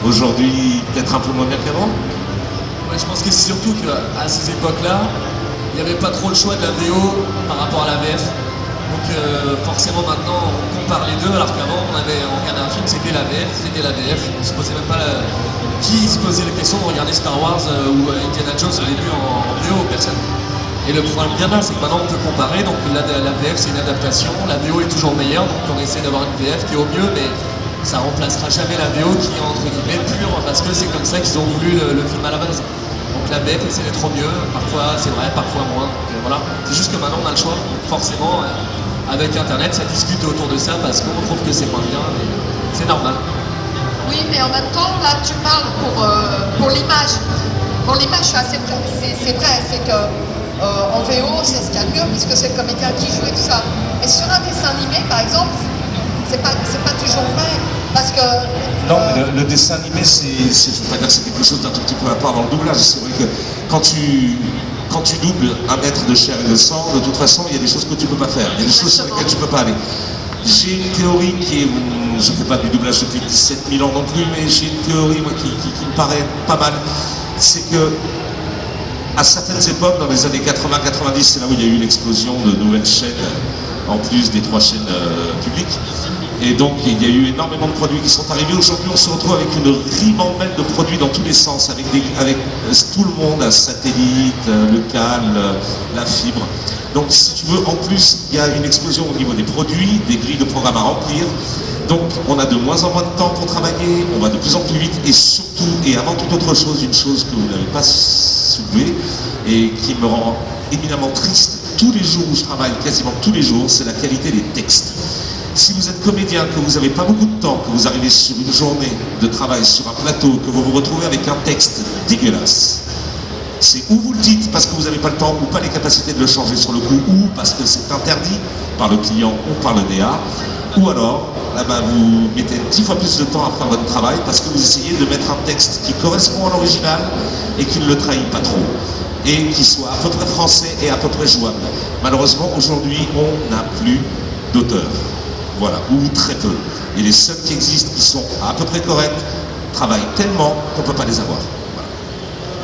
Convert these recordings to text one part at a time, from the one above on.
aujourd'hui peut-être un peu moins bien qu'avant? Ouais, je pense que c'est surtout qu'à ces époques-là, il n'y avait pas trop le choix de la VO par rapport à la VF. Donc forcément maintenant on compare les deux, alors qu'avant on regardait un film, c'était la VF, c'était la VF. On se posait même pas qui se posait la question de regarder Star Wars ou Indiana Jones au début en VO, personne. Et le problème bien là, c'est que maintenant on peut comparer, donc la VF c'est une adaptation, la VO est toujours meilleure, donc on essaie d'avoir une VF qui est au mieux, mais ça remplacera jamais la VO qui est entre guillemets pure, parce que c'est comme ça qu'ils ont voulu le film à la base. Donc la VF essaie d'être au mieux, parfois c'est vrai, parfois moins, donc voilà. C'est juste que maintenant on a le choix, donc forcément avec internet ça discute autour de ça parce qu'on trouve que c'est moins bien, mais c'est normal. Oui, mais en même temps, là tu parles pour l'image. Pour l'image, c'est vrai, c'est que en VO, c'est ce qu'il y a de mieux puisque c'est le comédien qui joue et tout ça. Mais sur un dessin animé, par exemple, c'est pas toujours vrai parce que. Non, mais le dessin animé, je veux pas dire que c'est quelque chose d'un tout petit peu à part dans le doublage. C'est vrai que quand tu doubles un mètre de chair et de sang, de toute façon, il y a des choses que tu peux pas faire. Il y a des choses sur lesquelles tu peux pas aller. J'ai une théorie qui est, je ne fais pas du doublage depuis 17 000 ans non plus, mais j'ai une théorie moi, qui me paraît pas mal. C'est que à certaines époques, dans les années 80-90, c'est là où il y a eu l'explosion de nouvelles chaînes, en plus des 3 chaînes publiques. Et donc, il y a eu énormément de produits qui sont arrivés. Aujourd'hui, on se retrouve avec une ribambelle de produits dans tous les sens, avec tout le monde, un satellite, le câble, la fibre. Donc, si tu veux, en plus, il y a une explosion au niveau des produits, des grilles de programmes à remplir. Donc, on a de moins en moins de temps pour travailler, on va de plus en plus vite, et surtout, et avant toute autre chose, une chose que vous n'avez pas soulevée, et qui me rend éminemment triste, tous les jours où je travaille, quasiment tous les jours, c'est la qualité des textes. Si vous êtes comédien, que vous n'avez pas beaucoup de temps, que vous arrivez sur une journée de travail, sur un plateau, que vous vous retrouvez avec un texte dégueulasse, c'est ou vous le dites parce que vous n'avez pas le temps ou pas les capacités de le changer sur le coup, ou parce que c'est interdit par le client ou par le DA, ou alors vous mettez 10 fois plus de temps à faire votre travail parce que vous essayez de mettre un texte qui correspond à l'original et qui ne le trahit pas trop, et qui soit à peu près français et à peu près jouable. Malheureusement, aujourd'hui, on n'a plus d'auteurs. Voilà, ou très peu. Et les seuls qui existent, qui sont à peu près corrects, travaillent tellement qu'on ne peut pas les avoir.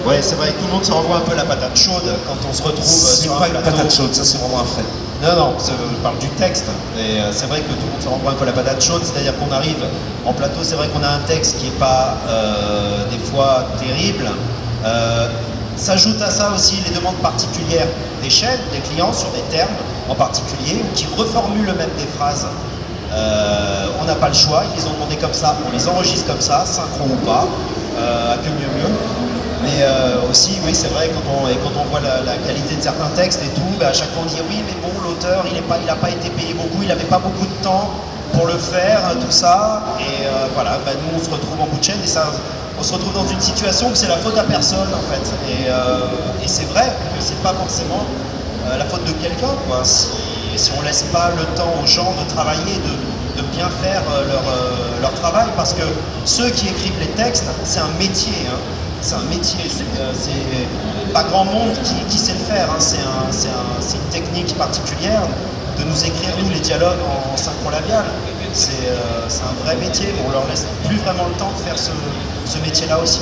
Ouais, c'est vrai que tout le monde se renvoie un peu la patate chaude quand on se retrouve sur un plateau. C'est pas une patate chaude, ça c'est vraiment un fait. Non, je parle du texte. Et c'est vrai que tout le monde se renvoie un peu la patate chaude, c'est-à-dire qu'on arrive en plateau, c'est vrai qu'on a un texte qui n'est pas des fois terrible. S'ajoute à ça aussi les demandes particulières des chaînes, des clients sur des termes en particulier, ou qui reformulent même des phrases. On n'a pas le choix, ils les ont demandé comme ça, on les enregistre comme ça, synchro ou pas, à que mieux. Mais aussi, oui, c'est vrai, quand on voit la qualité de certains textes et tout, à chaque fois on dit oui, mais bon, l'auteur, il n'a pas été payé beaucoup, il n'avait pas beaucoup de temps pour le faire, tout ça. Et voilà, nous on se retrouve en bout de chaîne et ça, on se retrouve dans une situation où c'est la faute à personne en fait. Et c'est vrai que c'est pas forcément la faute de quelqu'un, quoi. Si on laisse pas le temps aux gens de travailler, de bien faire leur travail, parce que ceux qui écrivent les textes, c'est un métier. Hein. C'est un métier, c'est pas grand monde qui sait le faire, hein. C'est une technique particulière de nous écrire, nous, les dialogues en synchro labial. C'est un vrai métier, mais on leur laisse plus vraiment le temps de faire ce métier-là aussi.